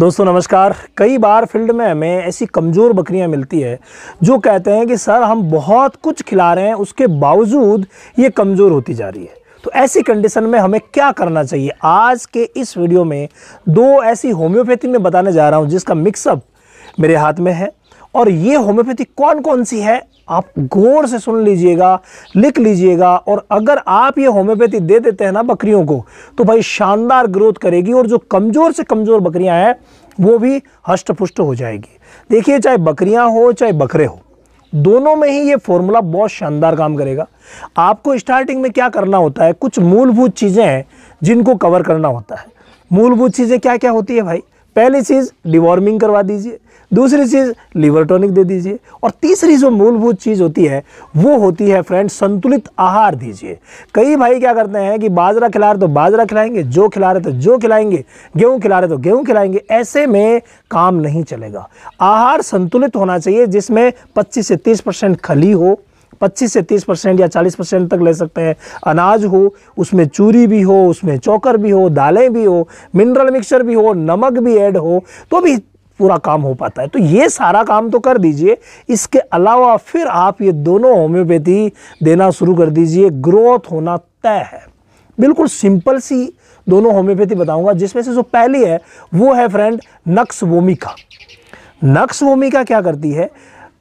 दोस्तों नमस्कार। कई बार फील्ड में हमें ऐसी कमज़ोर बकरियां मिलती है जो कहते हैं कि सर हम बहुत कुछ खिला रहे हैं उसके बावजूद ये कमज़ोर होती जा रही है। तो ऐसी कंडीशन में हमें क्या करना चाहिए? आज के इस वीडियो में दो ऐसी होम्योपैथी में बताने जा रहा हूं जिसका मिक्सअप मेरे हाथ में है। और ये होम्योपैथी कौन कौन सी है आप गौर से सुन लीजिएगा, लिख लीजिएगा। और अगर आप ये होम्योपैथी दे देते हैं ना बकरियों को तो भाई शानदार ग्रोथ करेगी और जो कमज़ोर से कमज़ोर बकरियां हैं वो भी हष्ट पुष्ट हो जाएगी। देखिए, चाहे बकरियां हो चाहे बकरे हो, दोनों में ही ये फॉर्मूला बहुत शानदार काम करेगा। आपको स्टार्टिंग में क्या करना होता है, कुछ मूलभूत चीज़ें हैं जिनको कवर करना होता है। मूलभूत चीज़ें क्या क्या होती है भाई? पहली चीज़ डिवॉर्मिंग करवा दीजिए, दूसरी चीज़ लीवर टॉनिक दे दीजिए, और तीसरी जो मूलभूत चीज़ होती है वो होती है फ्रेंड्स संतुलित आहार दीजिए। कई भाई क्या करते हैं कि बाजरा खिला रहे तो बाजरा खिलाएंगे, जो खिला रहे तो जो खिलाएंगे, गेहूं खिला रहे तो गेहूं खिलाएंगे। ऐसे में काम नहीं चलेगा। आहार संतुलित होना चाहिए जिसमें 25 से 30% खली हो, 25 से 30% या 40% तक ले सकते हैं अनाज हो, उसमें चूरी भी हो, उसमें चोकर भी हो, दालें भी हो, मिनरल मिक्सचर भी हो, नमक भी ऐड हो तो भी पूरा काम हो पाता है। तो ये सारा काम तो कर दीजिए। इसके अलावा फिर आप ये दोनों होम्योपैथी देना शुरू कर दीजिए, ग्रोथ होना तय है। बिल्कुल सिंपल सी दोनों होम्योपैथी बताऊंगा जिसमें से जो पहली है वो है friend nux vomica. Nux vomica क्या करती है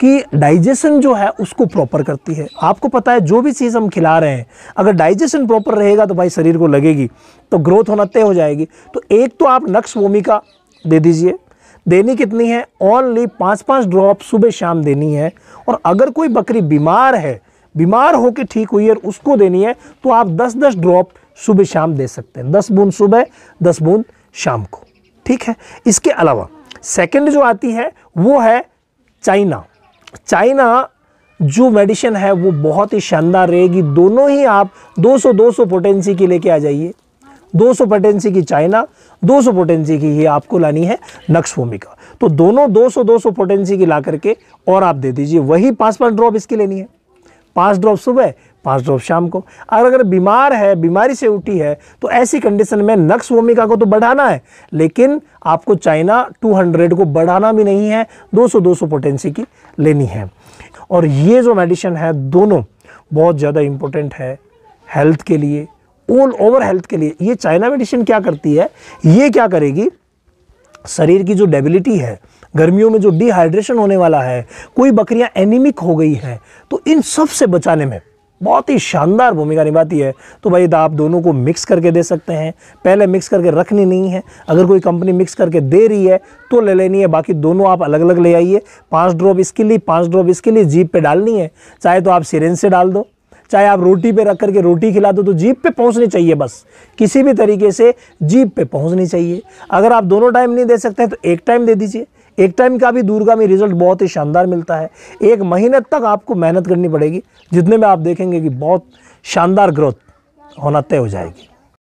कि डाइजेशन जो है उसको प्रॉपर करती है। आपको पता है जो भी चीज़ हम खिला रहे हैं अगर डाइजेशन प्रॉपर रहेगा तो भाई शरीर को लगेगी तो ग्रोथ होना तय हो जाएगी। तो एक तो आप नक्स वोमिका दे दीजिए। देनी कितनी है? ओनली 5-5 ड्रॉप सुबह शाम देनी है। और अगर कोई बकरी बीमार है, बीमार होकर ठीक हुई है और उसको देनी है तो आप 10-10 ड्रॉप सुबह शाम दे सकते हैं। 10 बूंद सुबह, 10 बूंद शाम को। ठीक है। इसके अलावा सेकंड जो आती है वो है चाइना। चाइना जो मेडिसिन है वो बहुत ही शानदार रहेगी। दोनों ही आप 200-200 पोटेंसी की लेके आ जाइए। 200 पोटेंसी की चाइना, 200 पोटेंसी की ही आपको लानी है नक्स वोमिका। तो दोनों 200-200 पोटेंसी की ला करके और आप दे दीजिए। वही 5-5 ड्रॉप इसकी लेनी है, 5 ड्रॉप सुबह, 5 ड्रॉप शाम को। अगर बीमार है, बीमारी से उठी है तो ऐसी कंडीशन में नक्स वोमिका को तो बढ़ाना है लेकिन आपको चाइना 200 को बढ़ाना भी नहीं है, 200-200 पोटेंसी की लेनी है। और ये जो मेडिसिन है दोनों बहुत ज़्यादा इंपॉर्टेंट है हेल्थ के लिए, ऑल ओवर हेल्थ के लिए। ये चाइना मेडिसिन क्या करती है, ये क्या करेगी, शरीर की जो डेबिलिटी है, गर्मियों में जो डिहाइड्रेशन होने वाला है, कोई बकरियां एनीमिक हो गई हैं तो इन सब से बचाने में बहुत ही शानदार भूमिका निभाती है। तो भाई आप दोनों को मिक्स करके दे सकते हैं। पहले मिक्स करके रखनी नहीं है, अगर कोई कंपनी मिक्स करके दे रही है तो ले लेनी है, बाकी दोनों आप अलग अलग ले आइए। 5 ड्रॉप इसके लिए, 5 ड्रॉप इसके लिए। जीभ पे डालनी है, चाहे तो आप सिरिंज से डाल दो, चाहे आप रोटी पे रख करके रोटी खिला दो, तो जीभ पे पहुंचनी चाहिए, बस किसी भी तरीके से जीभ पे पहुंचनी चाहिए। अगर आप दोनों टाइम नहीं दे सकते हैं तो एक टाइम दे दीजिए। एक टाइम का भी दूरगामी रिजल्ट बहुत ही शानदार मिलता है। 1 महीने तक आपको मेहनत करनी पड़ेगी जितने में आप देखेंगे कि बहुत शानदार ग्रोथ होना तय हो जाएगी।